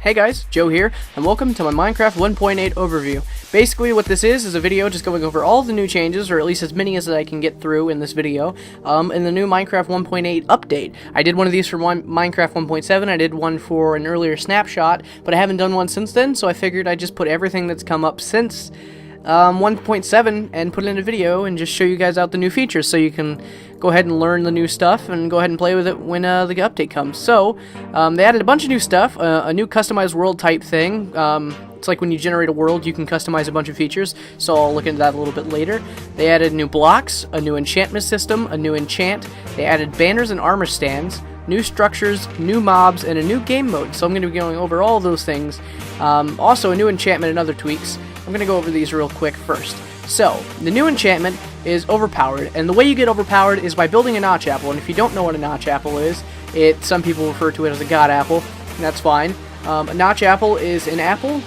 Hey guys, Joe here, and welcome to my Minecraft 1.8 overview. Basically what this is a video just going over all the new changes, or at least as many as I can get through in this video, in the new Minecraft 1.8 update. I did one of these for Minecraft 1.7, I did one for an earlier snapshot, but I haven't done one since then, so I figured I'd just put everything that's come up since 1.7 and put it in a video and just show you guys out the new features so you can go ahead and learn the new stuff and go ahead and play with it when the update comes. So they added a bunch of new stuff, a new customized world type thing. It's like when you generate a world you can customize a bunch of features, so I'll look into that a little bit later. They added new blocks, a new enchantment system, a new enchant. They added banners and armor stands, new structures, new mobs, and a new game mode, so I'm going to be going over all those things. Also a new enchantment and other tweaks. I'm going to go over these real quick first. So, the new enchantment is overpowered, and the way you get overpowered is by building a notch apple, and if you don't know what a notch apple is, some people refer to it as a god apple, and that's fine. A notch apple is an apple,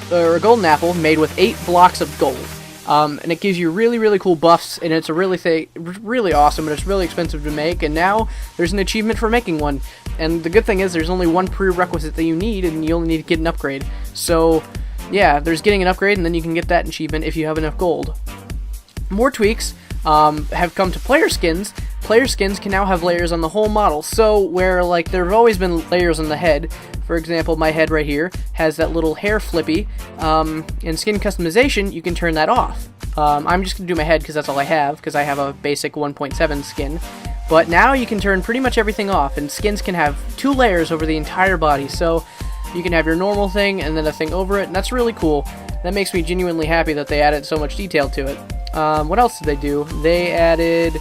or a golden apple, made with 8 blocks of gold. And it gives you really cool buffs, and it's a really awesome, but it's really expensive to make, and now there's an achievement for making one. And the good thing is there's only one prerequisite that you need, and you only need to get an upgrade. So yeah, there's getting an upgrade, and then you can get that achievement if you have enough gold. More tweaks have come to player skins. Player skins can now have layers on the whole model. So where like there have always been layers on the head, for example, my head right here has that little hair flippy. In skin customization, you can turn that off. I'm just gonna do my head because that's all I have, because I have a basic 1.7 skin. But now you can turn pretty much everything off, and skins can have 2 layers over the entire body. So you can have your normal thing and then a thing over it, and that's really cool. That makes me genuinely happy that they added so much detail to it. What else did they do? They added,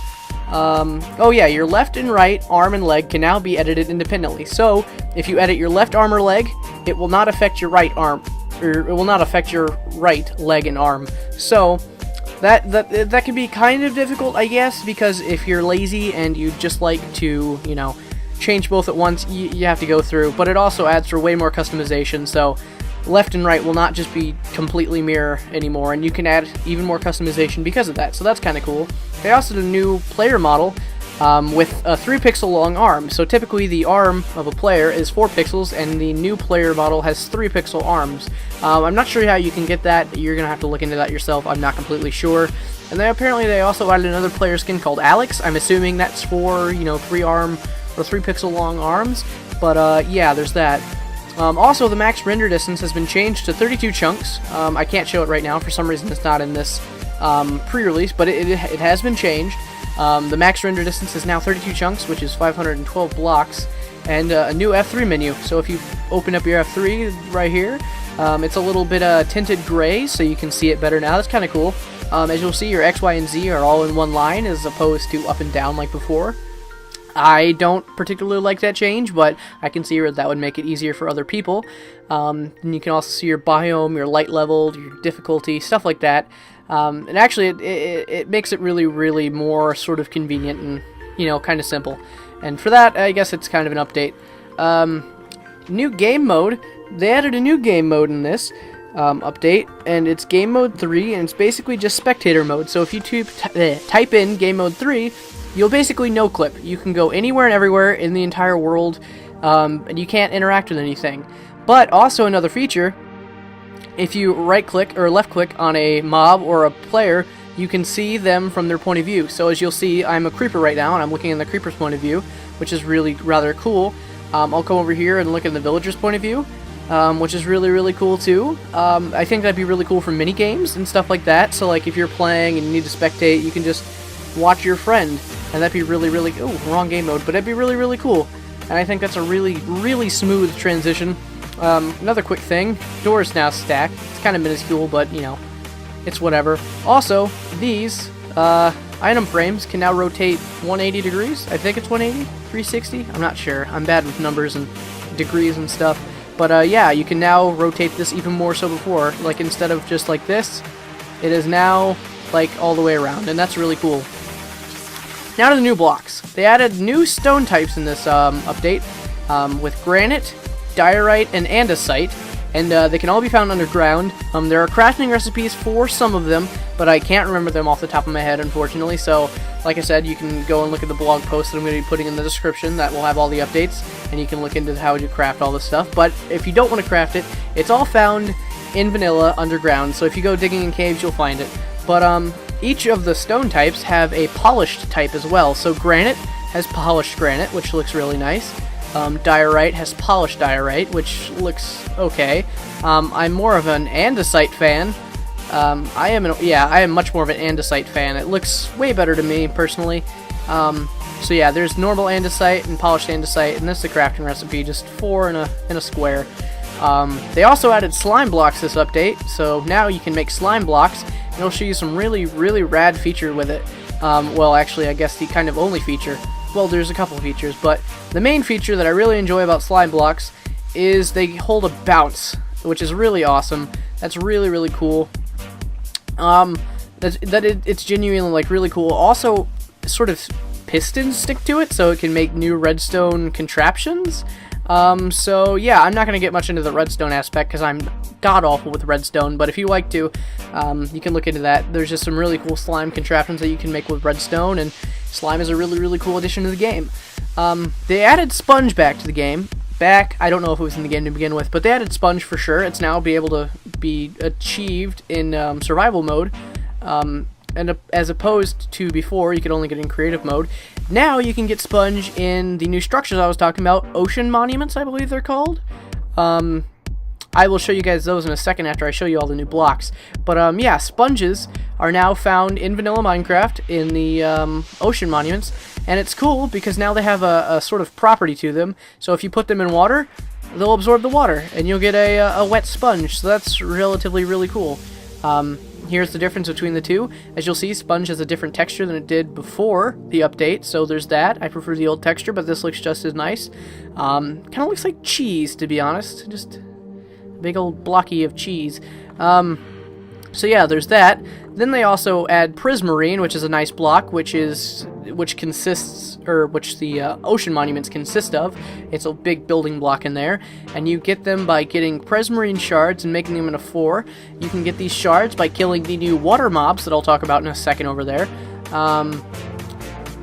oh yeah, your left and right arm and leg can now be edited independently. So if you edit your left arm or leg, it will not affect your right arm, or it will not affect your right leg and arm. So that can be kind of difficult, I guess, because if you're lazy and you just like to, you know, change both at once, you have to go through, but it also adds for way more customization, so left and right will not just be completely mirror anymore, and you can add even more customization because of that, so that's kind of cool. They also did a new player model with a 3 pixel long arm, so typically the arm of a player is 4 pixels, and the new player model has 3 pixel arms. I'm not sure how you can get that, you're going to have to look into that yourself, I'm not completely sure. And then apparently they also added another player skin called Alex. I'm assuming that's for, you know, 3 pixel long arms, but yeah, there's that. Also, the max render distance has been changed to 32 chunks. I can't show it right now, for some reason it's not in this pre-release, but it has been changed. The max render distance is now 32 chunks, which is 512 blocks, and a new F3 menu. So if you open up your F3 right here, it's a little bit tinted gray, so you can see it better now. That's kind of cool. As you'll see, your X, Y, and Z are all in one line, as opposed to up and down like before. I don't particularly like that change, but I can see where that would make it easier for other people. And you can also see your biome, your light level, your difficulty, stuff like that. And actually, it makes it really more sort of convenient and, you know, kind of simple. And for that, I guess it's kind of an update. New game mode. They added a new game mode in this update, and it's game mode 3, and it's basically just spectator mode. So if you type in game mode 3, you'll basically no-clip. You can go anywhere and everywhere in the entire world, and you can't interact with anything. But also another feature, if you right-click or left-click on a mob or a player, you can see them from their point of view. So as you'll see, I'm a creeper right now, and I'm looking in the creeper's point of view, which is really rather cool. I'll come over here and look at the villager's point of view, which is really cool too. I think that'd be really cool for mini-games and stuff like that. So like if you're playing and you need to spectate, you can just watch your friend, and that'd be really ooh, wrong game mode, but it'd be really cool. And I think that's a really smooth transition. Another quick thing, doors now stack. It's kind of minuscule, but you know, it's whatever. Also, these item frames can now rotate 180 degrees. I think it's 180, 360. I'm not sure. I'm bad with numbers and degrees and stuff. But yeah, you can now rotate this even more so before. Like instead of just like this, it is now like all the way around, and that's really cool. Now to the new blocks. They added new stone types in this update, with granite, diorite, and andesite, and they can all be found underground. There are crafting recipes for some of them, but I can't remember them off the top of my head, unfortunately, so like I said, you can go and look at the blog post that I'm going to be putting in the description that will have all the updates, and you can look into how to craft all this stuff. But if you don't want to craft it, it's all found in vanilla underground, so if you go digging in caves, you'll find it. But each of the stone types have a polished type as well. So granite has polished granite, which looks really nice. Diorite has polished diorite, which looks okay. I'm more of an andesite fan. I am much more of an andesite fan. It looks way better to me, personally. So yeah, there's normal andesite and polished andesite, and this is the crafting recipe, just 4 in a square. They also added slime blocks this update, so now you can make slime blocks, and it'll show you some really, really rad feature with it. Well, actually, I guess the kind of only feature. Well, there's a couple of features, but the main feature that I really enjoy about slime blocks is they hold a bounce, which is really awesome. That's really, really cool. It's genuinely, like, really cool. Also, sort of pistons stick to it, so it can make new redstone contraptions. So yeah, I'm not going to get much into the redstone aspect because I'm god-awful with redstone, but if you like to, you can look into that. There's just some really cool slime contraptions that you can make with redstone, and slime is a really, really cool addition to the game. They added sponge back to the game. I don't know if it was in the game to begin with, but they added sponge for sure. It's now able to be achieved in survival mode, and as opposed to before, you could only get in creative mode. Now you can get sponge in the new structures I was talking about, ocean monuments, I believe they're called. I will show you guys those in a second after I show you all the new blocks. But yeah, sponges are now found in vanilla Minecraft in the ocean monuments, and it's cool because now they have a sort of property to them. So if you put them in water, they'll absorb the water, and you'll get a wet sponge. So that's relatively really cool. Here's the difference between the two. As you'll see, sponge has a different texture than it did before the update, so there's that. I prefer the old texture, but this looks just as nice. Kind of looks like cheese, to be honest. Just a big old blocky of cheese. So yeah, there's that. Then they also add prismarine, which is a nice block, which the ocean monuments consist of. It's a big building block in there, and you get them by getting prismarine shards and making them into 4. You can get these shards by killing the new water mobs that I'll talk about in a second over there.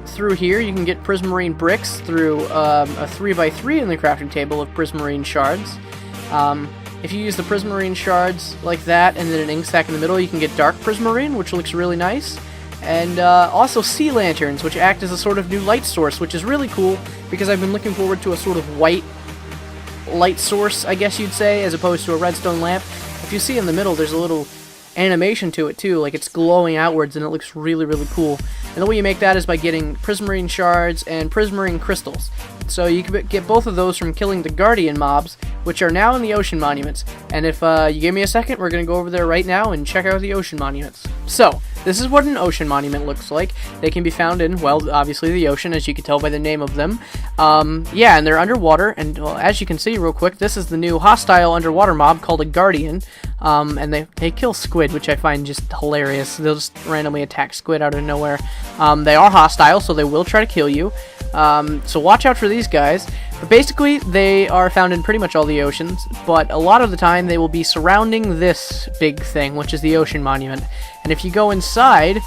Through here, you can get prismarine bricks through a 3x3 in the crafting table of prismarine shards. If you use the prismarine shards like that and then an ink sac in the middle, you can get dark prismarine, which looks really nice. And also sea lanterns, which act as a sort of new light source, which is really cool because I've been looking forward to a sort of white light source, I guess you'd say, as opposed to a redstone lamp. If you see in the middle, there's a little animation to it too, like it's glowing outwards, and it looks really, really cool. And the way you make that is by getting prismarine shards and prismarine crystals. So you can get both of those from killing the guardian mobs, which are now in the ocean monuments. And if you give me a second, we're going to go over there right now and check out the ocean monuments. So, this is what an ocean monument looks like. They can be found in, well, obviously the ocean, as you can tell by the name of them. Yeah, and they're underwater, and well, as you can see real quick, this is the new hostile underwater mob called a guardian. And they kill squid, which I find just hilarious. They'll just randomly attack squid out of nowhere. They are hostile, so they will try to kill you. So watch out for these guys. But basically, they are found in pretty much all the oceans, but a lot of the time they will be surrounding this big thing, which is the ocean monument. And if you go inside,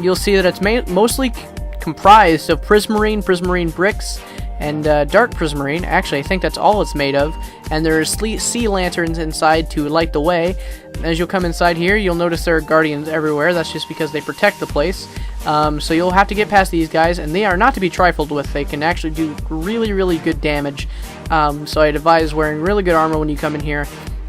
you'll see that it's mostly comprised of prismarine bricks, and dark prismarine. Actually, I think that's all it's made of. And there's sea lanterns inside to light the way. As you'll come inside here, you'll notice there are guardians everywhere. That's just because they protect the place. So you'll have to get past these guys, and they are not to be trifled with. They can actually do really, really good damage. So I'd advise wearing really good armor when you come in here.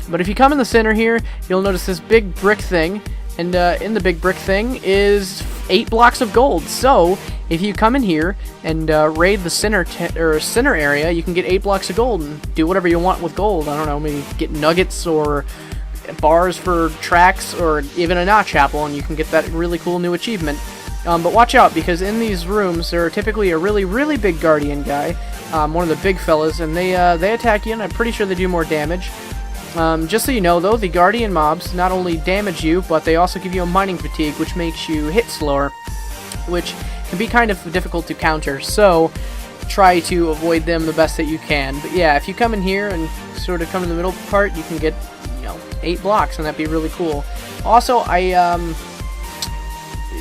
But if you come in the center here, you'll notice this big brick thing. And in the big brick thing is 8 blocks of gold. So if you come in here and raid the center area, you can get 8 blocks of gold and do whatever you want with gold. I don't know, maybe get nuggets or bars for tracks or even a notch apple, and you can get that really cool new achievement. But watch out, because in these rooms there are typically a really, really big guardian guy, one of the big fellas, and they attack you, and I'm pretty sure they do more damage. Just so you know, though, the guardian mobs not only damage you, but they also give you a mining fatigue, which makes you hit slower, which can be kind of difficult to counter, so try to avoid them the best that you can. But yeah, if you come in here and sort of come in the middle part, you can get, 8 blocks, and that'd be really cool. Also,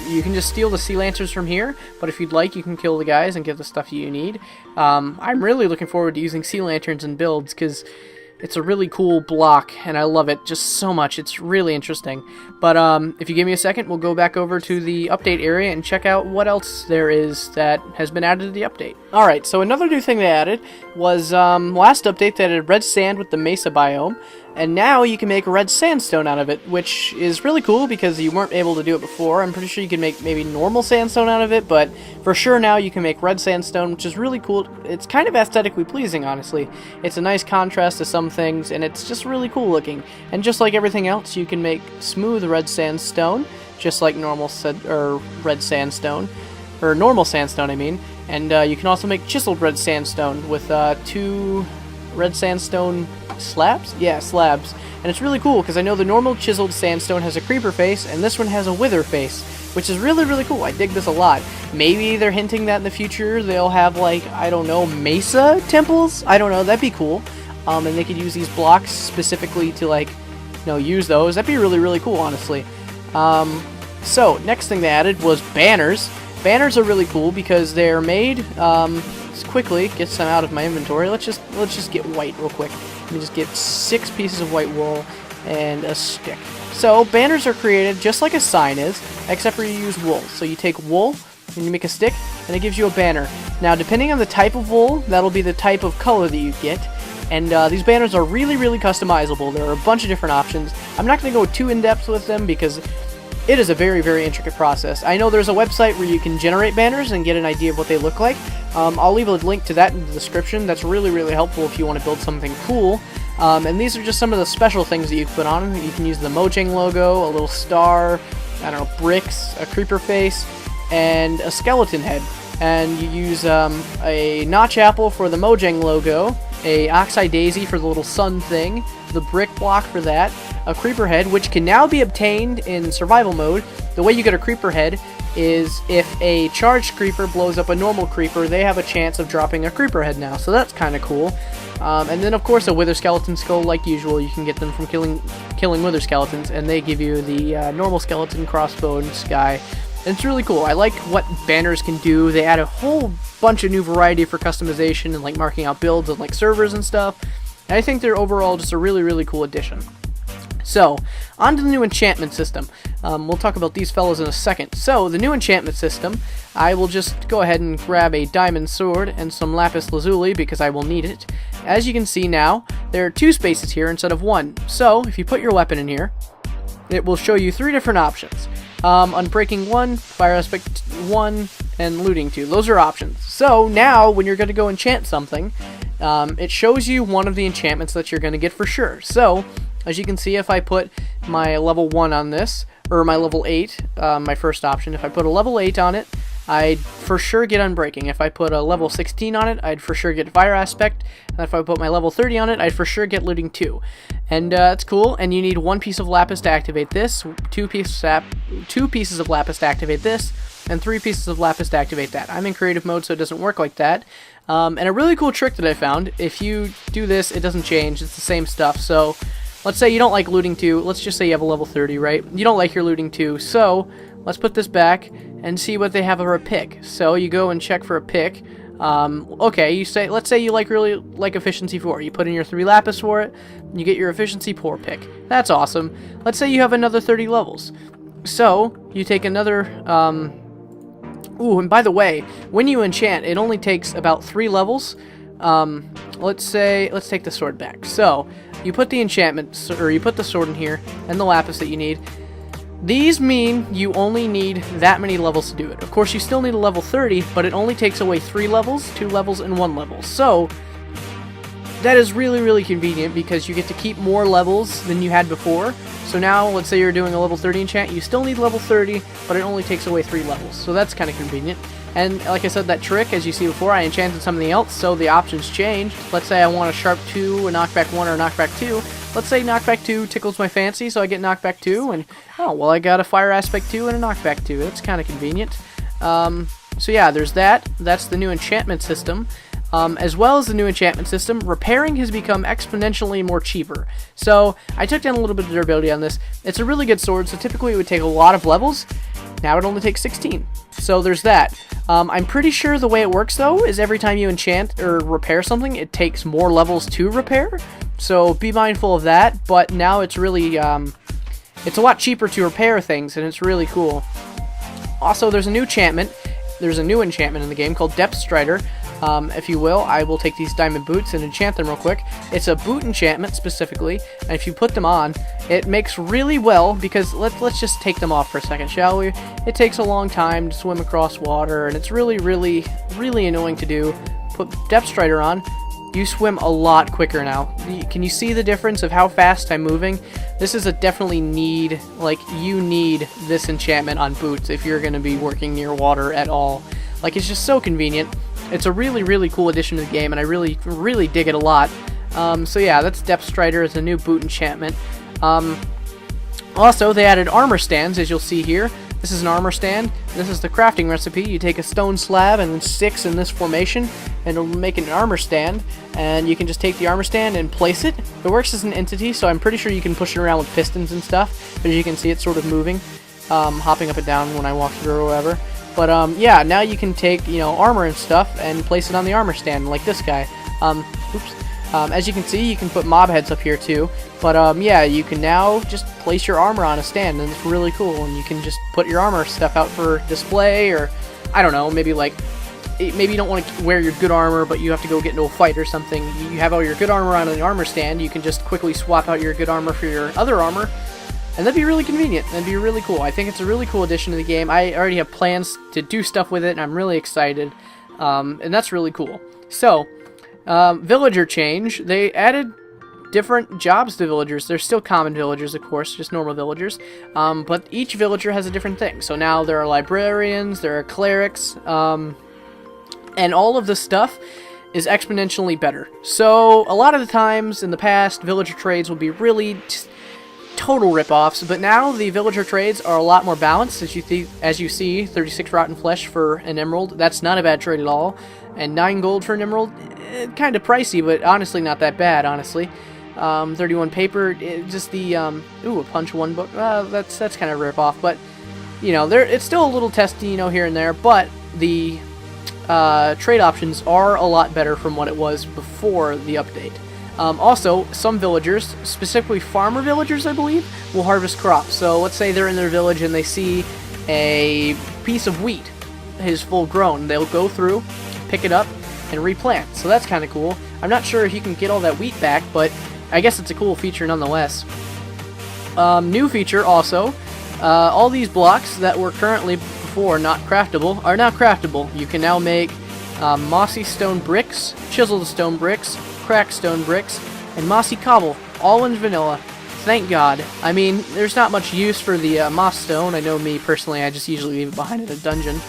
you can just steal the sea lanterns from here, but if you'd like, you can kill the guys and get the stuff you need. I'm really looking forward to using sea lanterns in builds, because it's a really cool block, and I love it just so much. It's really interesting. But if you give me a second, we'll go back over to the update area and check out what else there is that has been added to the update. Alright, so another new thing they added was last update they added red sand with the mesa biome. And now you can make red sandstone out of it, which is really cool because you weren't able to do it before. I'm pretty sure you can make maybe normal sandstone out of it, but for sure now you can make red sandstone, which is really cool. It's kind of aesthetically pleasing, honestly. It's a nice contrast to some things, and it's just really cool looking. And just like everything else, you can make smooth red sandstone, just like normal red sandstone, or normal sandstone, I mean. And you can also make chiseled red sandstone with 2 red sandstone slabs? Yeah, slabs. And it's really cool because I know the normal chiseled sandstone has a creeper face and this one has a wither face, which is really, really cool. I dig this a lot. Maybe they're hinting that in the future they'll have, like, I don't know, mesa temples? I don't know, that'd be cool. And they could use these blocks specifically to, like, you know, use those. That'd be really, really cool, honestly. So, next thing they added was banners. Banners are really cool because they're made, quickly get some out of my inventory. Let's just get white real quick. Let me just get 6 pieces of white wool and a stick. So banners are created just like a sign is, except for you use wool. So you take wool and you make a stick, and it gives you a banner. Now, depending on the type of wool, that'll be the type of color that you get. And these banners are really, really customizable. There are a bunch of different options. I'm not going to go too in-depth with them because it is a very, very intricate process. I know there's a website where you can generate banners and get an idea of what they look like. I'll leave a link to that in the description. That's really, really helpful if you want to build something cool. And these are just some of the special things that you can put on. You can use the Mojang logo, a little star, I don't know, bricks, a creeper face, and a skeleton head. And you use a notch apple for the Mojang logo, a oxeye daisy for the little sun thing, the brick block for that, a creeper head, which can now be obtained in survival mode. The way you get a creeper head is if a charged creeper blows up a normal creeper, they have a chance of dropping a creeper head now, so that's kind of cool. And then, of course, a wither skeleton skull, like usual. You can get them from killing wither skeletons, and they give you the normal skeleton, crossbow, and sky. And it's really cool. I like what banners can do. They add a whole bunch of new variety for customization and like marking out builds and like servers and stuff. And I think they're overall just a really, really cool addition. So, on to the new enchantment system. We'll talk about these fellows in a second. So, the new enchantment system, I will just go ahead and grab a diamond sword and some lapis lazuli because I will need it. As you can see now, there are 2 spaces here instead of 1. So, if you put your weapon in here, it will show you 3 different options. Unbreaking 1, Fire Aspect 1, and Looting 2. Those are options. So, now, when you're going to go enchant something, it shows you one of the enchantments that you're going to get for sure. So, as you can see, if I put my level 1 on this, or my level 8, my first option, if I put a level 8 on it, I'd for sure get Unbreaking. If I put a level 16 on it, I'd for sure get Fire Aspect. And if I put my level 30 on it, I'd for sure get Looting 2. And it's cool, and you need 1 piece of lapis to activate this, 2 pieces of lapis to activate this, and 3 pieces of lapis to activate that. I'm in creative mode, so it doesn't work like that. And a really cool trick that I found, if you do this, it doesn't change, it's the same stuff. So, let's say you don't like Looting 2, let's just say you have a level 30, right? You don't like your Looting 2, so let's put this back and see what they have for a pick. So you go and check for a pick. Okay, let's say you really like Efficiency 4. You put in your 3 lapis for it, you get your Efficiency 4 pick. That's awesome. Let's say you have another 30 levels. So, you take another, ooh, and by the way, when you enchant, it only takes about 3 levels. Let's take the sword back. So, you put the enchantment, or you put the sword in here, and the lapis that you need. These mean you only need that many levels to do it. Of course, you still need a level 30, but it only takes away 3 levels, 2 levels, and 1 level. So, that is really, really convenient because you get to keep more levels than you had before. So now, let's say you're doing a level 30 enchant, you still need level 30, but it only takes away 3 levels. So that's kind of convenient. And like I said, that trick, as you see before, I enchanted something else, so the options changed. Let's say I want a Sharp 2, a Knockback 1, or a Knockback 2. Let's say Knockback 2 tickles my fancy, so I get Knockback 2, and oh, well, I got a Fire Aspect 2 and a Knockback 2. That's kind of convenient. So yeah, there's that. That's the new enchantment system. as well as the new enchantment system, repairing has become exponentially more cheaper. So I took down a little bit of durability on this. It's a really good sword, so typically it would take a lot of levels. Now it only takes 16. So there's that. I'm pretty sure the way it works, though, is every time you enchant or repair something, it takes more levels to repair. So be mindful of that, but now it's really, it's a lot cheaper to repair things, and it's really cool. Also, there's a new enchantment. There's a new enchantment in the game called Depth Strider. If you will, I will take these diamond boots and enchant them real quick. It's a boot enchantment specifically, and if you put them on, it makes really well, because let's just take them off for a second, shall we? It takes a long time to swim across water, and it's really annoying to do. Put Depth Strider on, you swim a lot quicker now. Can you see the difference of how fast I'm moving? This is a definitely need, like, you need this enchantment on boots if you're going to be working near water at all. Like, it's just so convenient. It's a really cool addition to the game, and I really dig it a lot. So yeah, that's Depth Strider. It's a new boot enchantment. Also, they added armor stands, as you'll see here. This is an armor stand. This is the crafting recipe. You take a stone slab and then 6 in this formation, and it'll make an armor stand. And you can just take the armor stand and place it. It works as an entity, so I'm pretty sure you can push it around with pistons and stuff. But as you can see, it's sort of moving, hopping up and down when I walk through or whatever. But yeah, now you can take, you know, armor and stuff and place it on the armor stand, like this guy. As you can see, you can put mob heads up here too. But yeah, you can now just place your armor on a stand, and it's really cool. And you can just put your armor stuff out for display, or I don't know, maybe like, maybe you don't want to wear your good armor, but you have to go get into a fight or something. You have all your good armor on the armor stand. You can just quickly swap out your good armor for your other armor. And that'd be really convenient. That'd be really cool. I think it's a really cool addition to the game. I already have plans to do stuff with it, and I'm really excited. And that's really cool. So, villager change. They added different jobs to villagers. They're still common villagers, of course, just normal villagers. But each villager has a different thing. So now there are librarians, there are clerics, and all of this stuff is exponentially better. So, a lot of the times in the past, villager trades will be really just total rip-offs, but now the villager trades are a lot more balanced. As you see, 36 rotten flesh for an emerald. That's not a bad trade at all. And 9 gold for an emerald, kind of pricey, but honestly not that bad, honestly. 31 paper, just the, ooh, a punch 1 book, that's kind of a rip-off, but, you know, it's still a little testy, you know, here and there, but the trade options are a lot better from what it was before the update. Also, some villagers, specifically farmer villagers, I believe, will harvest crops. So let's say they're in their village and they see a piece of wheat is full grown. They'll go through, pick it up, and replant. So that's kind of cool. I'm not sure if you can get all that wheat back, but I guess it's a cool feature nonetheless. New feature also, all these blocks that were currently before not craftable are now craftable. You can now make mossy stone bricks, chiseled stone bricks, cracked stone bricks, and mossy cobble, all in vanilla. Thank God. I mean, there's not much use for the moss stone. I know me personally, I just usually leave it behind in a dungeon.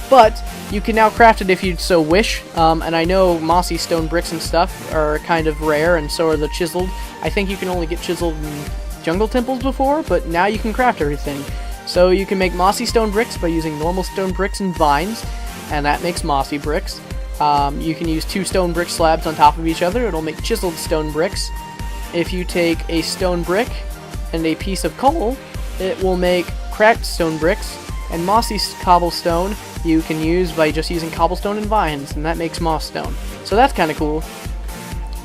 But you can now craft it if you so wish. And I know mossy stone bricks and stuff are kind of rare, and so are the chiseled. I think you can only get chiseled in jungle temples before, but now you can craft everything. So you can make mossy stone bricks by using normal stone bricks and vines, and that makes mossy bricks. You can use 2 stone brick slabs on top of each other. It'll make chiseled stone bricks. If you take a stone brick and a piece of coal, it will make cracked stone bricks. And mossy cobblestone you can use by just using cobblestone and vines, and that makes moss stone. So that's kind of cool.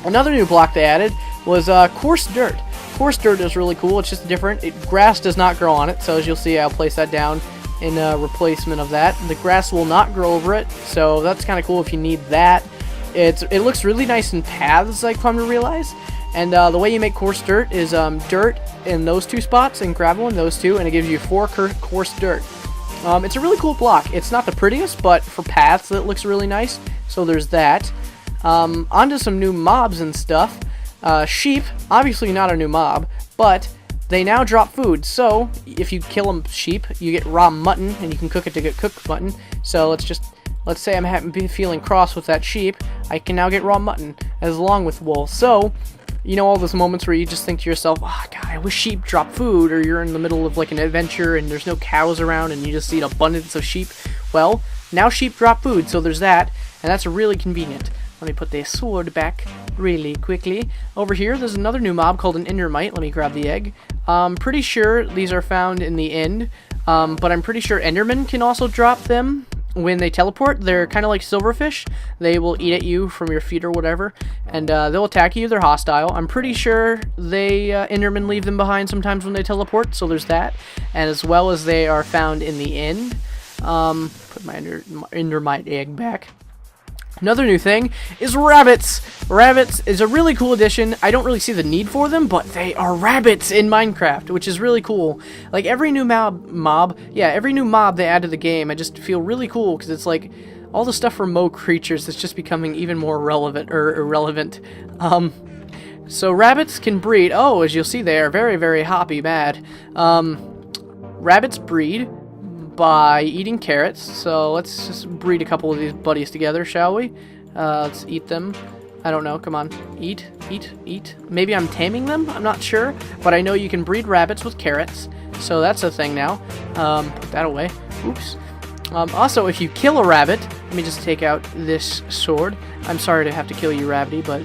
Another new block they added was coarse dirt. Coarse dirt is really cool. It's just different. Grass does not grow on it, so as you'll see, I'll place that down in replacement of that. The grass will not grow over it, so that's kind of cool if you need that. It looks really nice in paths, I've come to realize. And the way you make coarse dirt is dirt in those 2 spots and gravel in those 2, and it gives you 4 coarse dirt. It's a really cool block. It's not the prettiest, but for paths it looks really nice, so there's that. Onto some new mobs and stuff. Sheep, obviously not a new mob, but they now drop food. So if you kill a sheep, you get raw mutton, and you can cook it to get cooked mutton. So let's say I'm feeling cross with that sheep, I can now get raw mutton as along with wool. So, you know, all those moments where you just think to yourself, oh god, I wish sheep dropped food, or you're in the middle of like an adventure and there's no cows around and you just see an abundance of sheep. Well, now sheep drop food, so there's that, and that's really convenient. Let me put the sword back really quickly. Over here, there's another new mob called an Endermite. Let me grab the egg. Pretty sure these are found in the end, but I'm pretty sure Endermen can also drop them when they teleport. They're kind of like silverfish. They will eat at you from your feet or whatever, and they'll attack you. They're hostile. I'm pretty sure they Endermen leave them behind sometimes when they teleport, so there's that. And as well as they are found in the end. Put my Endermite egg back. Another new thing is rabbits. Rabbits is a really cool addition. I don't really see the need for them, but they are rabbits in Minecraft, which is really cool. Like every new every new mob they add to the game, I just feel really cool because it's like all the stuff for Mo creatures is just becoming even more relevant or irrelevant. So rabbits can breed. Oh, as you'll see, they are very, very hoppy mad. Rabbits breed by eating carrots, so let's just breed a couple of these buddies together, shall we? Let's eat them. I don't know, come on. Eat, eat, eat. Maybe I'm taming them? I'm not sure, but I know you can breed rabbits with carrots, so that's a thing now. Put that away. Oops. Also, if you kill a rabbit, let me just take out this sword. I'm sorry to have to kill you, Rabbity, but...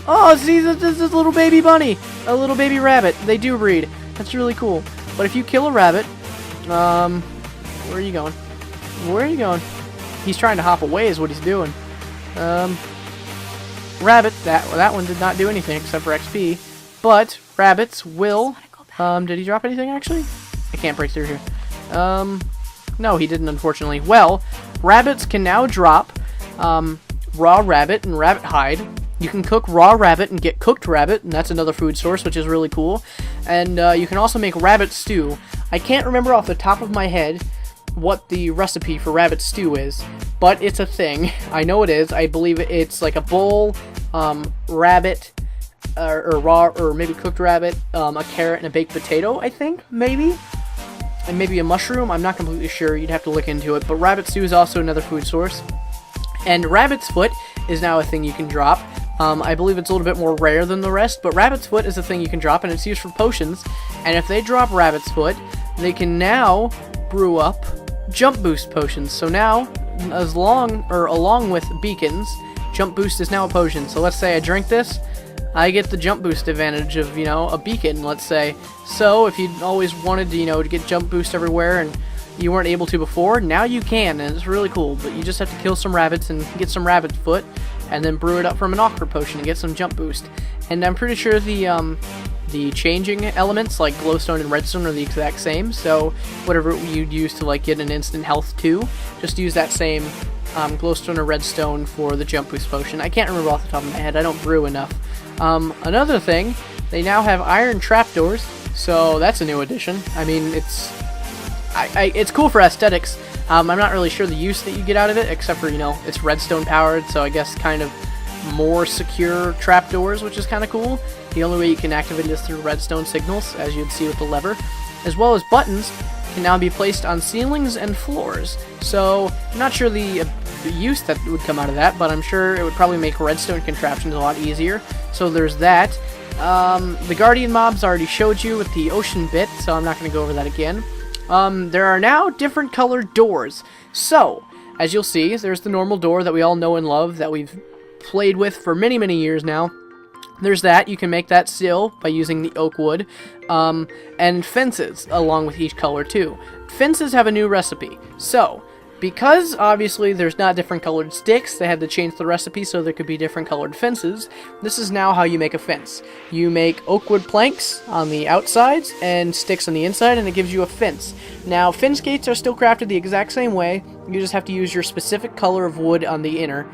oh, see, this little baby bunny! A little baby rabbit. They do breed. That's really cool. But if you kill a rabbit, where are you going? Where are you going? He's trying to hop away is what he's doing. Rabbit, that one did not do anything except for XP. But rabbits will... did he drop anything actually? I can't break through here. No, he didn't, unfortunately. Well, rabbits can now drop raw rabbit and rabbit hide. You can cook raw rabbit and get cooked rabbit, and that's another food source, which is really cool. And you can also make rabbit stew. I can't remember off the top of my head what the recipe for rabbit stew is, but it's a thing. I know it is. I believe it's like a bowl, rabbit, or raw, or maybe cooked rabbit, a carrot, and a baked potato, I think, maybe? And maybe a mushroom. I'm not completely sure. You'd have to look into it. But rabbit stew is also another food source. And rabbit's foot is now a thing you can drop. I believe it's a little bit more rare than the rest, but rabbit's foot is a thing you can drop, and it's used for potions. And if they drop rabbit's foot, they can now brew up jump boost potions. So now, along with beacons, jump boost is now a potion. So let's say I drink this, I get the jump boost advantage of, a beacon, let's say. So if you always wanted to, to get jump boost everywhere and you weren't able to before, now you can, and it's really cool. But you just have to kill some rabbits and get some rabbit foot, and then brew it up from an aqua potion and get some jump boost. And I'm pretty sure the changing elements like glowstone and redstone are the exact same, so whatever you'd use to like get an instant health too, just use that same glowstone or redstone for the jump boost potion. I can't remember off the top of my head, I don't brew enough. Another thing, they now have iron trapdoors, so that's a new addition. I mean, it's cool for aesthetics. I'm not really sure the use that you get out of it, except for, it's redstone powered, so I guess kind of more secure trapdoors, which is kind of cool. The only way you can activate it is through redstone signals, as you'd see with the lever. As well as buttons can now be placed on ceilings and floors. So, I'm not sure the use that would come out of that, but I'm sure it would probably make redstone contraptions a lot easier. So there's that. The Guardian mobs I already showed you with the ocean bit, so I'm not going to go over that again. There are now different colored doors. So, as you'll see, there's the normal door that we all know and love, that we've played with for many, many years now. There's that. You can make that still by using the oak wood. And fences, along with each color, too. Fences have a new recipe. So, because, obviously, there's not different colored sticks, they had to change the recipe so there could be different colored fences. This is now how you make a fence. You make oak wood planks on the outsides and sticks on the inside, and it gives you a fence. Now, fence gates are still crafted the exact same way. You just have to use your specific color of wood on the inner,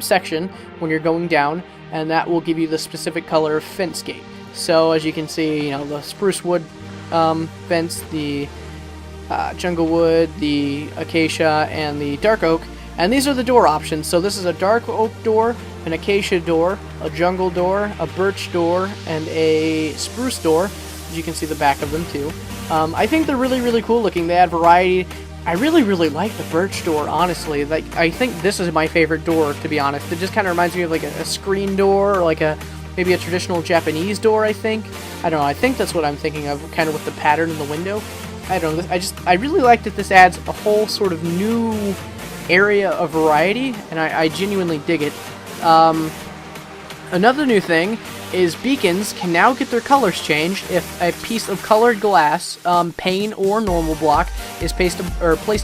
section when you're going down, and that will give you the specific color of fence gate. So, as you can see, the spruce wood fence, the jungle wood, the acacia, and the dark oak. And these are the door options. So this is a dark oak door, an acacia door, a jungle door, a birch door, and a spruce door. As you can see the back of them too. I think they're really, really cool looking. They add variety. I really, really like the birch door, honestly. I think this is my favorite door, to be honest. It just kind of reminds me of like a screen door, or like maybe a traditional Japanese door, I think. I don't know, I think that's what I'm thinking of, kind of with the pattern in the window. I don't know, I really like that this adds a whole sort of new area of variety, and I genuinely dig it. Another new thing is beacons can now get their colors changed if a piece of colored glass, pane or normal block, is placed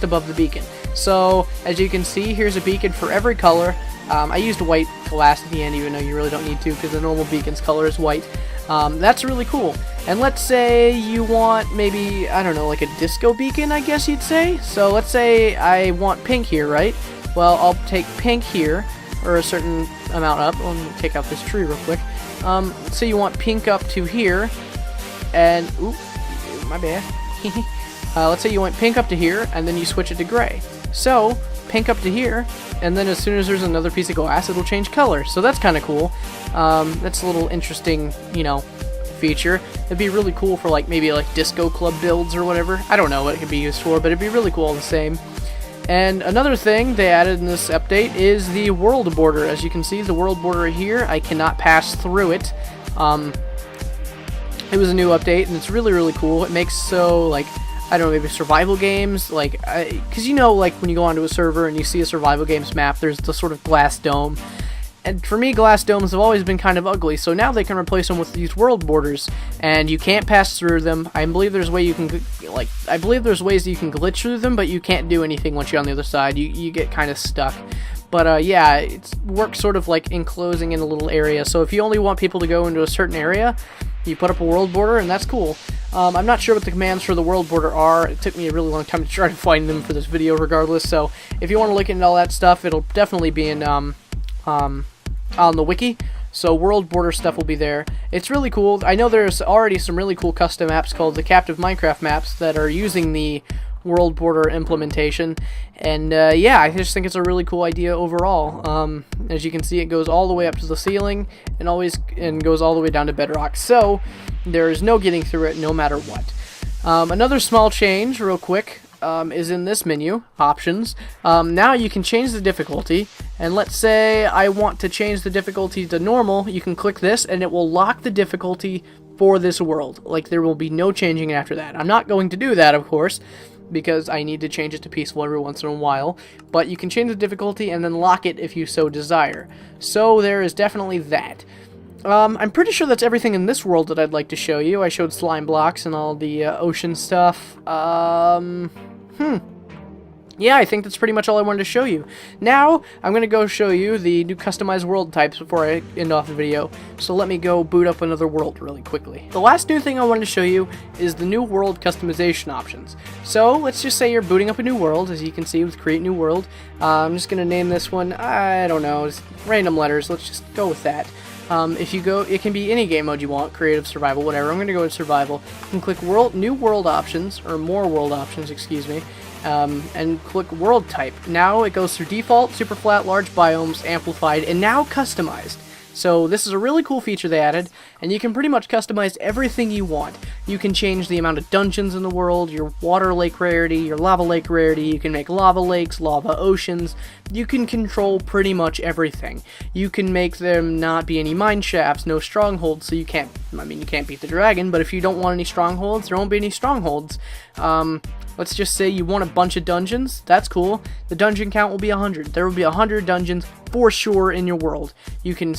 above the beacon. So, as you can see, here's a beacon for every color. I used white glass at the end, even though you really don't need to, because the normal beacon's color is white. That's really cool. And let's say you want maybe, I don't know, like a disco beacon, I guess you'd say. So let's say I want pink here, right? Well, I'll take pink here, or a certain amount up. Let me take out this tree real quick. So you want pink up to here, and, ooh, my bad. Let's say you want pink up to here, and then you switch it to gray. So, pink up to here, and then as soon as there's another piece of glass, it'll change color. So that's kind of cool. That's a little interesting, you know, feature. It'd be really cool for like maybe like disco club builds or whatever. I don't know what it could be used for, but it'd be really cool all the same. And another thing they added in this update is the world border. As you can see, the world border here, I cannot pass through it. It was a new update, and it's really, really cool. It makes so, like, I don't know, maybe survival games, like, because you know, like, when you go onto a server and you see a survival games map, there's the sort of glass dome. And for me, glass domes have always been kind of ugly, so now they can replace them with these world borders, and you can't pass through them. I believe there's ways that you can glitch through them, but you can't do anything once you're on the other side. You get kind of stuck. But yeah, it works sort of like enclosing in a little area, so if you only want people to go into a certain area, you put up a world border, and that's cool. I'm not sure what the commands for the world border are. It took me a really long time to try to find them for this video regardless, so if you want to look into all that stuff, it'll definitely be in on the wiki, so world border stuff will be there. It's really cool. I know there's already some really cool custom maps called the Captive Minecraft maps that are using the world border implementation, and yeah, I just think it's a really cool idea overall. As you can see, it goes all the way up to the ceiling and goes all the way down to bedrock, so there is no getting through it no matter what. Another small change real quick is in this menu, options. Now you can change the difficulty, and let's say I want to change the difficulty to normal. You can click this and it will lock the difficulty for this world. Like, there will be no changing after that. I'm not going to do that, of course, because I need to change it to peaceful every once in a while, but you can change the difficulty and then lock it if you so desire. So there is definitely that. I'm pretty sure that's everything in this world that I'd like to show you. I showed slime blocks and all the ocean stuff. Yeah, I think that's pretty much all I wanted to show you. Now, I'm going to go show you the new customized world types before I end off the video. So let me go boot up another world really quickly. The last new thing I wanted to show you is the new world customization options. So, let's just say you're booting up a new world, as you can see with Create New World. I'm just going to name this one, I don't know, just random letters. Let's just go with that. If you go, it can be any game mode you want, creative, survival, whatever. I'm going to go with survival. You can click new world options, or more world options, excuse me, and click world type. Now it goes through default, super flat, large biomes, amplified, and now customized. So this is a really cool feature they added, and you can pretty much customize everything you want. You can change the amount of dungeons in the world, your water lake rarity, your lava lake rarity, you can make lava lakes, lava oceans, you can control pretty much everything. You can make them not be any mine shafts, no strongholds, so you can't beat the dragon, but if you don't want any strongholds, there won't be any strongholds. Let's just say you want a bunch of dungeons. That's cool. The dungeon count will be 100. There will be 100 dungeons for sure in your world. You can,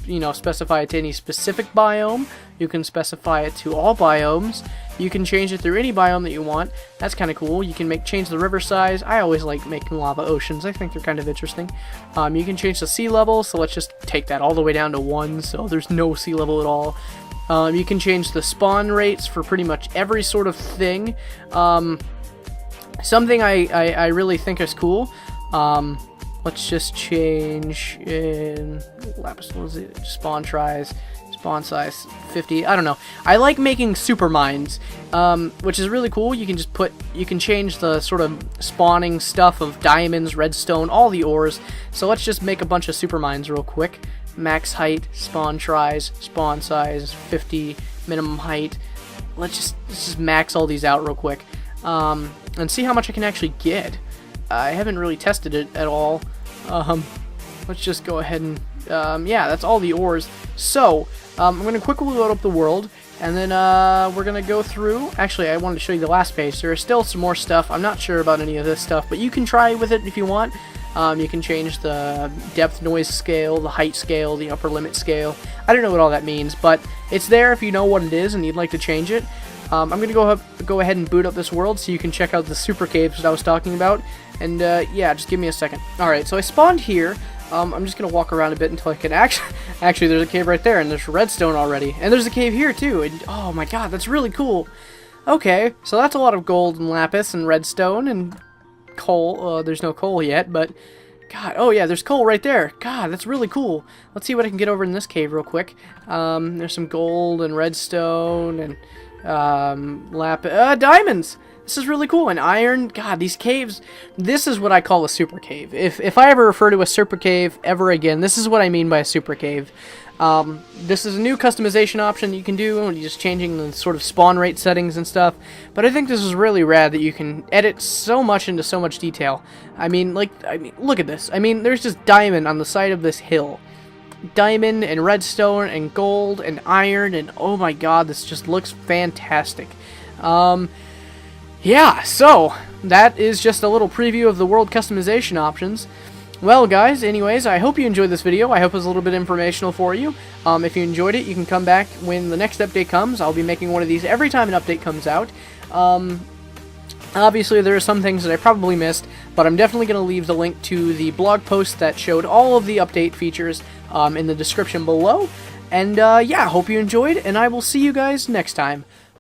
you know, specify it to any specific biome. You can specify it to all biomes. You can change it through any biome that you want. That's kind of cool. You can change the river size. I always like making lava oceans. I think they're kind of interesting. You can change the sea level. So let's just take that all the way down to 1. So there's no sea level at all. You can change the spawn rates for pretty much every sort of thing. Something I really think is cool. Let's just change in lapis lazuli, spawn tries, spawn size 50. I don't know. I like making super mines, which is really cool. You can change the sort of spawning stuff of diamonds, redstone, all the ores. So let's just make a bunch of super mines real quick. Max height, spawn tries, spawn size 50, minimum height. Let's just max all these out real quick. And see how much I can actually get. I haven't really tested it at all. Let's just go ahead and, yeah, that's all the ores. So, I'm going to quickly load up the world, And then we're going to go through. Actually, I wanted to show you the last page. There is still some more stuff. I'm not sure about any of this stuff, but you can try with it if you want. You can change the depth noise scale, the height scale, the upper limit scale. I don't know what all that means, but it's there if you know what it is and you'd like to change it. I'm going to go ahead and boot up this world so you can check out the super caves that I was talking about. And yeah, just give me a second. Alright, so I spawned here. I'm just going to walk around a bit until I can actually, there's a cave right there, and there's redstone already. And there's a cave here, too. And, oh my god, that's really cool. Okay, so that's a lot of gold and lapis and redstone and coal. There's no coal yet, but... God, oh yeah, there's coal right there. God, that's really cool. Let's see what I can get over in this cave real quick. There's some gold and redstone and diamonds. This is really cool. And iron. God, these caves. This is what I call a super cave. If I ever refer to a super cave ever again, this is what I mean by a super cave. This is a new customization option that you can do, and you're just changing the sort of spawn rate settings and stuff. But I think this is really rad that you can edit so much into so much detail. I mean, look at this. I mean, there's just diamond on the side of this hill. Diamond and redstone and gold and iron, and oh my god, this just looks fantastic. Yeah, so that is just a little preview of the world customization options. Well, guys, anyways, I hope you enjoyed this video. I hope it was a little bit informational for you. If you enjoyed it, you can come back when the next update comes. I'll be making one of these every time an update comes out. Obviously, there are some things that I probably missed, but I'm definitely going to leave the link to the blog post that showed all of the update features in the description below. And, yeah, hope you enjoyed, and I will see you guys next time.